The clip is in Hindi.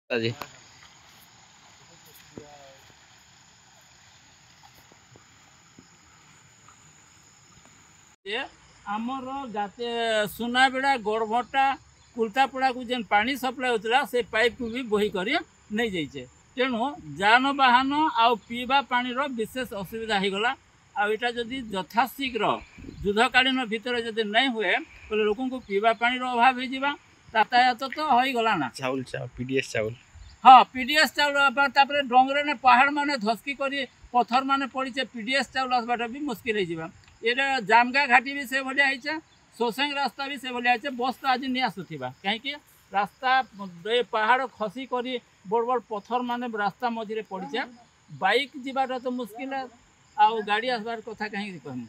जी आमर गाते सुनाबेड़ा गड़भटा कुर्तापड़ा को जेन पानी सप्लाई होता से पाइप को भी बोही कर नहीं जाइए तेणु जानवाहन आउ पीवा पानी विशेष असुविधा हो गला आईटा जदि यथाशीघ्र युद्धकालीन भितर जदि नहीं हुए तो लोक को पीवा पानी अभाव हो यातायात तो हो गला ना चाउल पीडीएस चाउल हाँ पीडीएस चाउल डंगरे ने पहाड़ माने धसकी कर पथर माने पड़ी पीडीएस चाउल आसबाटा भी मुस्किल हो ये जामगा घाटी भी से भाया है सोसेंग रास्ता भी से भाया है बस तो आज नहीं आसुवा कहीं रास्ता पहाड़ खसी कर बड़ बड़ पथर माने रास्ता मझे पड़ी बाइक जीवाटा तो मुस्किल है आ गाड़ी आसबार कथा कहीं कहूँ।